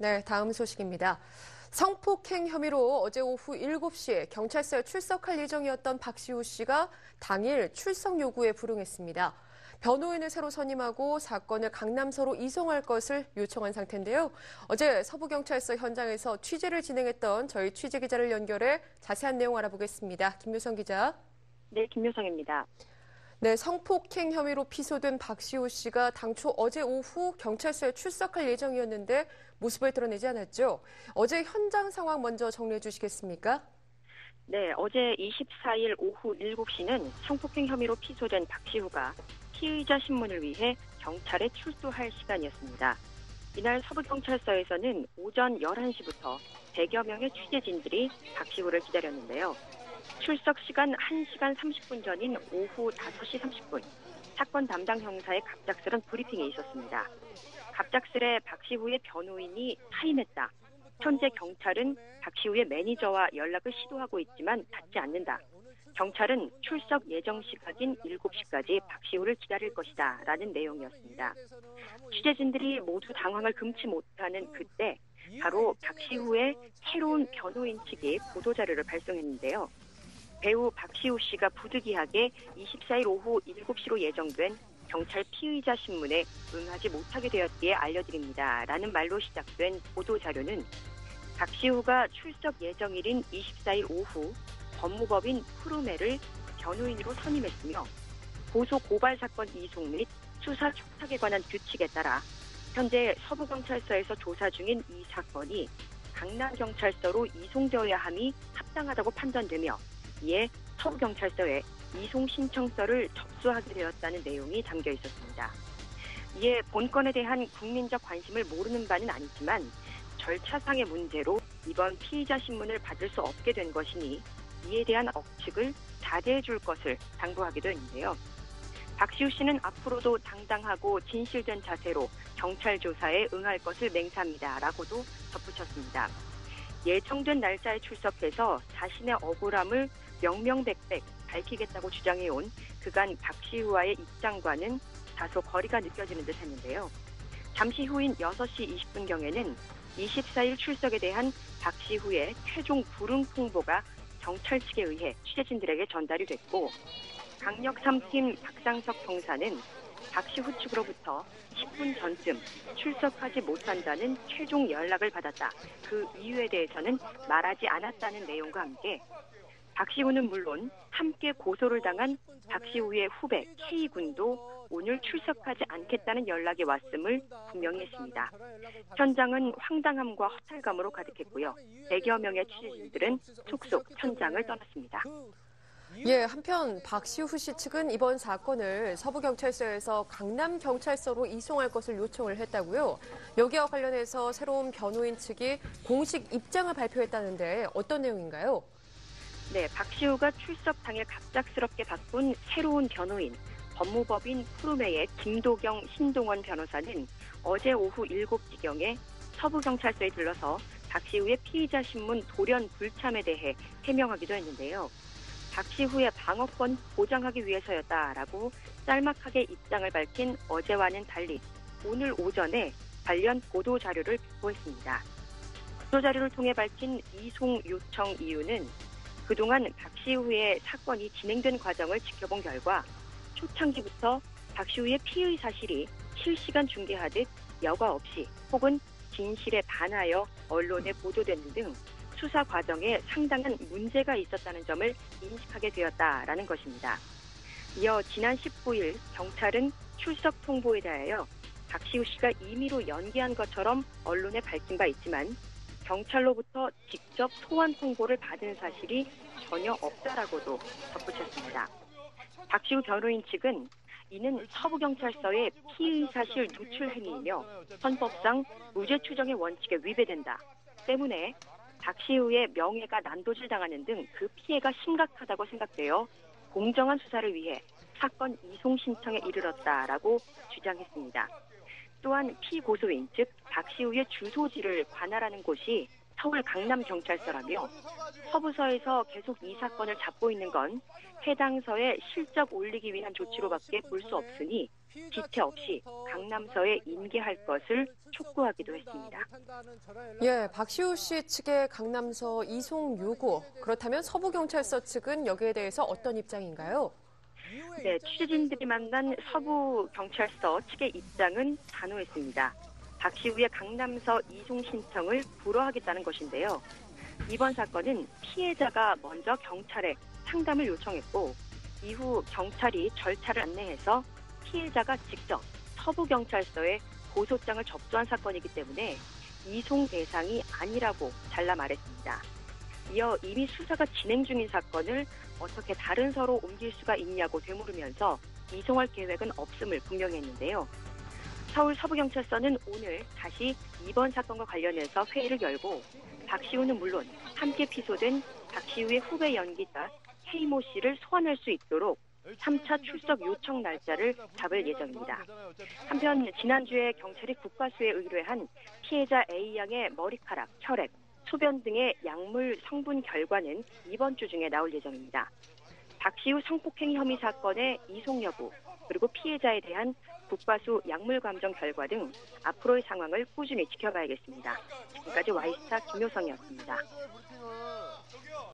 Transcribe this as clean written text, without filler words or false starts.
네, 다음 소식입니다. 성폭행 혐의로 어제 오후 7시에 경찰서에 출석할 예정이었던 박시우 씨가 당일 출석 요구에 불응했습니다. 변호인을 새로 선임하고 사건을 강남서로 이송할 것을 요청한 상태인데요. 어제 서부경찰서 현장에서 취재를 진행했던 저희 취재기자를 연결해 자세한 내용 알아보겠습니다. 김묘성 기자. 네, 김묘성입니다. 네, 성폭행 혐의로 피소된 박시우 씨가 당초 어제 오후 경찰서에 출석할 예정이었는데 모습을 드러내지 않았죠. 어제 현장 상황 먼저 정리해 주시겠습니까? 네, 어제 24일 오후 7시는 성폭행 혐의로 피소된 박시우가 피의자 신문을 위해 경찰에 출두할 시간이었습니다. 이날 서부경찰서에서는 오전 11시부터 100여 명의 취재진들이 박시우를 기다렸는데요. 출석 시간 1시간 30분 전인 오후 5시 30분, 사건 담당 형사의 갑작스런 브리핑이 있었습니다. 갑작스레 박시우의 변호인이 사임했다. 현재 경찰은 박시우의 매니저와 연락을 시도하고 있지만 닿지 않는다. 경찰은 출석 예정 시각인 7시까지 박시우를 기다릴 것이다. 라는 내용이었습니다. 취재진들이 모두 당황을 금치 못하는 그때 바로 박시우의 새로운 변호인 측이 보도자료를 발송했는데요. 배우 박시우 씨가 부득이하게 24일 오후 7시로 예정된 경찰 피의자 신문에 응하지 못하게 되었기에 알려드립니다. 라는 말로 시작된 보도자료는 박시우가 출석 예정일인 24일 오후 법무법인 푸르메를 변호인으로 선임했으며 고소 고발 사건 이송 및 수사 촉탁에 관한 규칙에 따라 현재 서부경찰서에서 조사 중인 이 사건이 강남경찰서로 이송되어야 함이 합당하다고 판단되며 이에 서부경찰서에 이송 신청서를 접수하게 되었다는 내용이 담겨 있었습니다. 이에 본건에 대한 국민적 관심을 모르는 바는 아니지만 절차상의 문제로 이번 피의자 신문을 받을 수 없게 된 것이니 이에 대한 억측을 자제해 줄 것을 당부하기도 했는데요. 박시우 씨는 앞으로도 당당하고 진실된 자세로 경찰 조사에 응할 것을 맹세합니다. 라고도 덧붙였습니다. 예정된 날짜에 출석해서 자신의 억울함을 명명백백 밝히겠다고 주장해온 그간 박시우와의 입장과는 다소 거리가 느껴지는 듯 했는데요. 잠시 후인 6시 20분경에는 24일 출석에 대한 박시우의 최종 불응 통보가 경찰 측에 의해 취재진들에게 전달이 됐고 강력 3팀 박상석 형사는 박시우 측으로부터 10분 전쯤 출석하지 못한다는 최종 연락을 받았다. 그 이유에 대해서는 말하지 않았다는 내용과 함께 박시우는 물론 함께 고소를 당한 박시우의 후배 K군도 오늘 출석하지 않겠다는 연락이 왔음을 분명히 했습니다. 현장은 황당함과 허탈감으로 가득했고요. 100여 명의 취재진들은 속속 현장을 떠났습니다. 예, 한편 박시우 씨 측은 이번 사건을 서부경찰서에서 강남경찰서로 이송할 것을 요청을 했다고요. 여기와 관련해서 새로운 변호인 측이 공식 입장을 발표했다는데 어떤 내용인가요? 네, 박시우가 출석 당일 갑작스럽게 바꾼 새로운 변호인, 법무법인 푸르메의 김도경, 신동원 변호사는 어제 오후 7시경에 서부경찰서에 들러서 박시우의 피의자 신문 돌연 불참에 대해 해명하기도 했는데요. 박시우의 방어권 보장하기 위해서였다라고 짤막하게 입장을 밝힌 어제와는 달리 오늘 오전에 관련 보도자료를 배포했습니다. 보도자료를 통해 밝힌 이송 요청 이유는 그동안 박시우의 사건이 진행된 과정을 지켜본 결과 초창기부터 박시우의 피의 사실이 실시간 중계하듯 여과 없이 혹은 진실에 반하여 언론에 보도되는 등 수사 과정에 상당한 문제가 있었다는 점을 인식하게 되었다라는 것입니다. 이어 지난 19일 경찰은 출석 통보에 대하여 박시우 씨가 임의로 연기한 것처럼 언론에 밝힌 바 있지만 경찰로부터 직접 소환 통보를 받은 사실이 전혀 없다라고도 덧붙였습니다. 박시우 변호인 측은 이는 서부경찰서의 피의사실 누출 행위이며 헌법상 무죄 추정의 원칙에 위배된다. 때문에 박시우의 명예가 난도질당하는 등 그 피해가 심각하다고 생각되어 공정한 수사를 위해 사건 이송 신청에 이르렀다라고 주장했습니다. 또한 피고소인 즉 박시우의 주소지를 관할하는 곳이 서울 강남경찰서라며 서부서에서 계속 이 사건을 잡고 있는 건 해당 서에 실적 올리기 위한 조치로밖에 볼 수 없으니 지체 없이 강남서에 인계할 것을 촉구하기도 했습니다. 예, 박시우 씨 측의 강남서 이송 요구. 그렇다면 서부경찰서 측은 여기에 대해서 어떤 입장인가요? 네, 취재진들이 만난 서부경찰서 측의 입장은 단호했습니다. 박시우의 강남서 이송 신청을 불허하겠다는 것인데요. 이번 사건은 피해자가 먼저 경찰에 상담을 요청했고 이후 경찰이 절차를 안내해서 피해자가 직접 서부경찰서에 고소장을 접수한 사건이기 때문에 이송 대상이 아니라고 잘라 말했습니다. 이어 이미 수사가 진행 중인 사건을 어떻게 다른 서로 옮길 수가 있냐고 되물으면서 이송할 계획은 없음을 분명히 했는데요. 서울 서부경찰서는 오늘 다시 이번 사건과 관련해서 회의를 열고 박시우는 물론 함께 피소된 박시우의 후배 연기자 K모 씨를 소환할 수 있도록 3차 출석 요청 날짜를 잡을 예정입니다. 한편 지난주에 경찰이 국과수에 의뢰한 피해자 A양의 머리카락, 혈액, 소변 등의 약물 성분 결과는 이번 주 중에 나올 예정입니다. 박시우 성폭행 혐의 사건의 이송 여부, 그리고 피해자에 대한 국과수 약물 감정 결과 등 앞으로의 상황을 꾸준히 지켜봐야겠습니다. 지금까지 와이스타 김효성이었습니다.